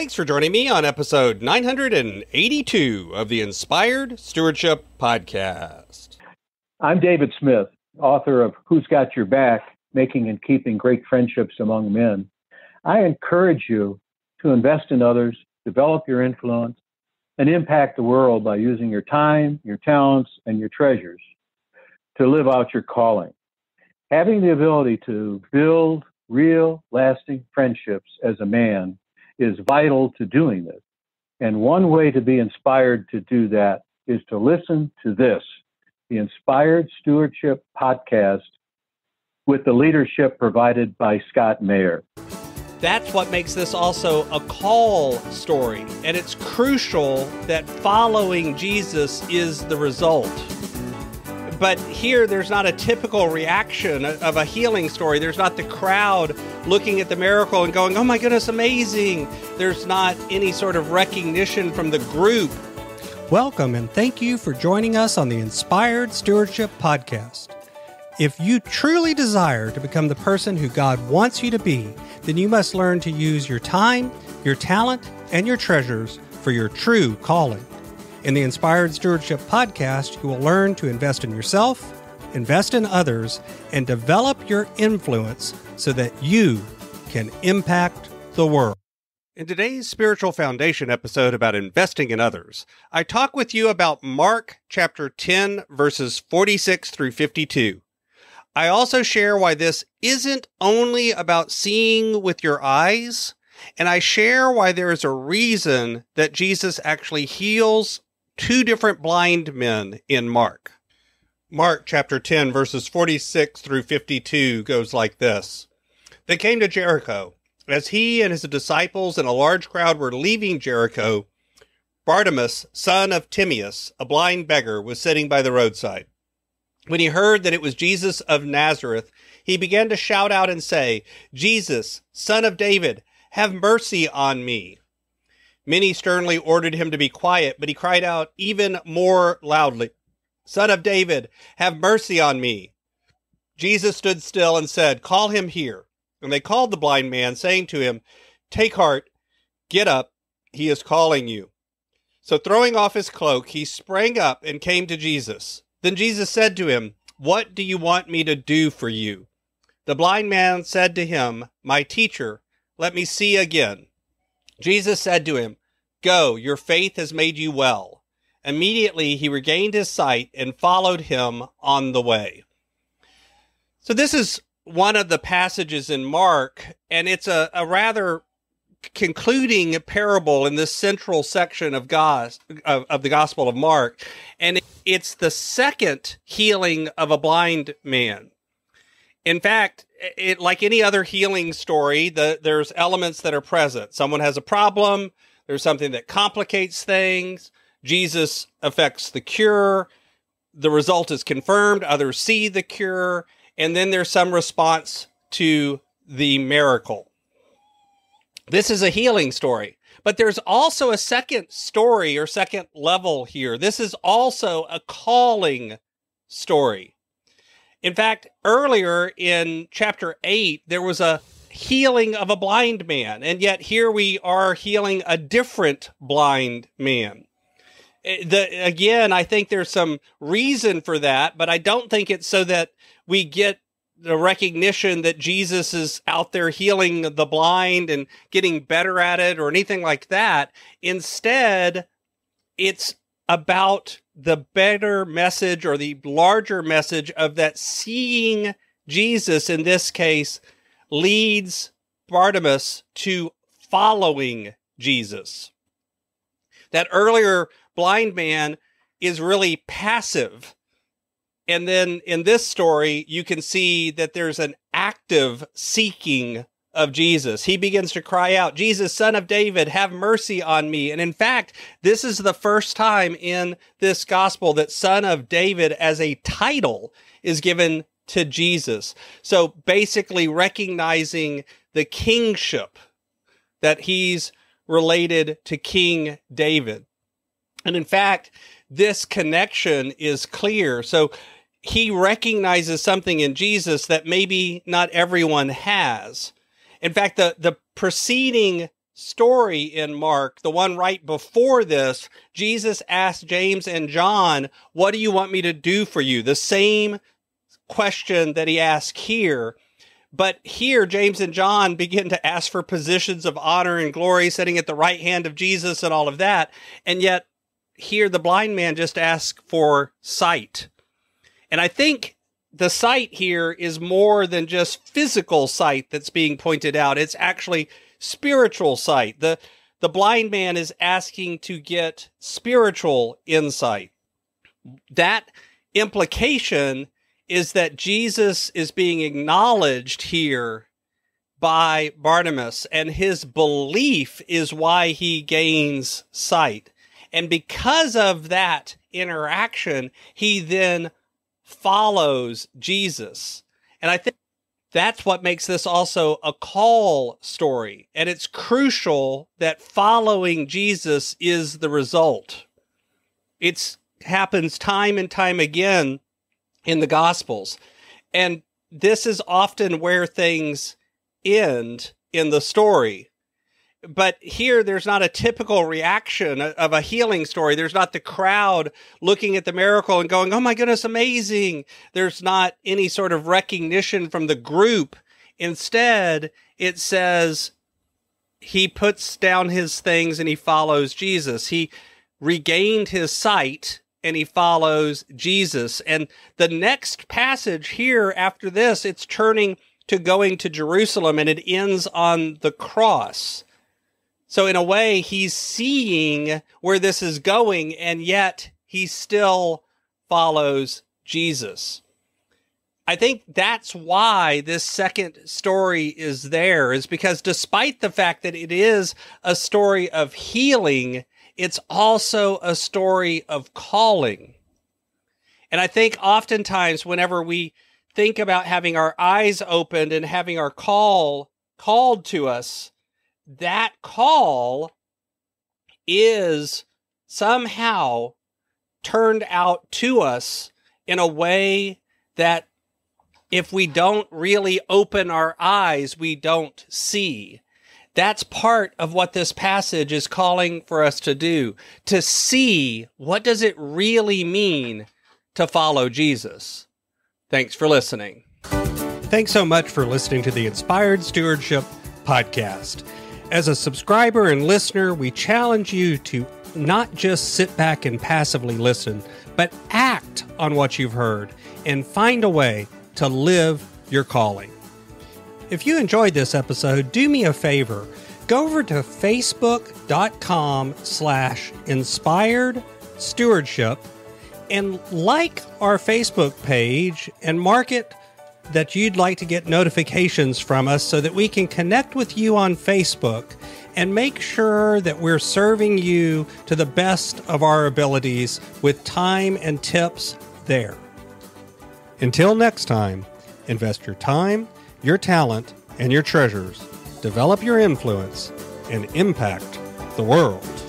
Thanks for joining me on episode 982 of the Inspired Stewardship Podcast. I'm David Smith, author of Who's Got Your Back? Making and Keeping Great Friendships Among Men. I encourage you to invest in others, develop your influence, and impact the world by using your time, your talents, and your treasures to live out your calling. Having the ability to build real, lasting friendships as a man is vital to doing this. And one way to be inspired to do that is to listen to this, the Inspired Stewardship Podcast, with the leadership provided by Scott Mayer. That's what makes this also a call story. And it's crucial that following Jesus is the result. But here, there's not a typical reaction of a healing story. There's not the crowd looking at the miracle and going, oh my goodness, amazing. There's not any sort of recognition from the group. Welcome and thank you for joining us on the Inspired Stewardship Podcast. If you truly desire to become the person who God wants you to be, then you must learn to use your time, your talent, and your treasures for your true calling. In the Inspired Stewardship Podcast, you will learn to invest in yourself, invest in others, and develop your influence so that you can impact the world. In today's Spiritual Foundation episode about investing in others, I talk with you about Mark chapter 10, verses 46 through 52. I also share why this isn't only about seeing with your eyes, and I share why there is a reason that Jesus actually heals two different blind men in Mark. Mark chapter 10, verses 46 through 52 goes like this. They came to Jericho. As he and his disciples and a large crowd were leaving Jericho, Bartimaeus, son of Timaeus, a blind beggar, was sitting by the roadside. When he heard that it was Jesus of Nazareth, he began to shout out and say, Jesus, son of David, have mercy on me. Many sternly ordered him to be quiet, but he cried out even more loudly, Son of David, have mercy on me. Jesus stood still and said, Call him here. And they called the blind man, saying to him, Take heart, get up, he is calling you. So throwing off his cloak, he sprang up and came to Jesus. Then Jesus said to him, What do you want me to do for you? The blind man said to him, My teacher, let me see again. Jesus said to him, Go, your faith has made you well. Immediately he regained his sight and followed him on the way. So this is one of the passages in Mark, and it's a rather concluding parable in this central section of the Gospel of Mark. And it's the second healing of a blind man. In fact, like any other healing story, there's elements that are present. Someone has a problem. There's something that complicates things. Jesus affects the cure. The result is confirmed. Others see the cure. And then there's some response to the miracle. This is a healing story. But there's also a second story or second level here. This is also a calling story. In fact, earlier in chapter 8, there was a healing of a blind man, and yet here we are healing a different blind man. Again, I think there's some reason for that, but I don't think it's so that we get the recognition that Jesus is out there healing the blind and getting better at it or anything like that. Instead, it's about the better message or the larger message of that seeing Jesus, in this case, leads Bartimaeus to following Jesus. That earlier blind man is really passive. And then in this story, you can see that there's an active seeking of Jesus. He begins to cry out, Jesus, son of David, have mercy on me. And in fact, this is the first time in this gospel that son of David as a title is given to Jesus. So basically recognizing the kingship, that he's related to King David. And in fact, this connection is clear. So he recognizes something in Jesus that maybe not everyone has. In fact, the preceding story in Mark, the one right before this, Jesus asked James and John, what do you want me to do for you? The same question that he asked here. But here, James and John begin to ask for positions of honor and glory, sitting at the right hand of Jesus and all of that. And yet, here, the blind man just asks for sight. And I think the sight here is more than just physical sight that's being pointed out. It's actually spiritual sight. The blind man is asking to get spiritual insight. That implication is that Jesus is being acknowledged here by Bartimaeus, and his belief is why he gains sight. And because of that interaction, he then follows Jesus. And I think that's what makes this also a call story. And it's crucial that following Jesus is the result. It happens time and time again in the Gospels. And this is often where things end in the story. But here, there's not a typical reaction of a healing story. There's not the crowd looking at the miracle and going, oh my goodness, amazing. There's not any sort of recognition from the group. Instead, it says he puts down his things and he follows Jesus. He regained his sight and he follows Jesus. And the next passage here after this, it's turning to going to Jerusalem, and it ends on the cross. So in a way, he's seeing where this is going, and yet he still follows Jesus. I think that's why this second story is there, is because despite the fact that it is a story of healing, it's also a story of calling. And I think oftentimes whenever we think about having our eyes opened and having our call called to us, that call is somehow turned out to us in a way that if we don't really open our eyes, we don't see. That's part of what this passage is calling for us to do, to see what does it really mean to follow Jesus. Thanks for listening. Thanks so much for listening to the Inspired Stewardship podcast. As a subscriber and listener, we challenge you to not just sit back and passively listen, but act on what you've heard and find a way to live your calling. If you enjoyed this episode, do me a favor. Go over to facebook.com/inspired stewardship and like our Facebook page and mark it that you'd like to get notifications from us so that we can connect with you on Facebook and make sure that we're serving you to the best of our abilities with time and tips there. Until next time, invest your time, your talent, and your treasures. Develop your influence and impact the world.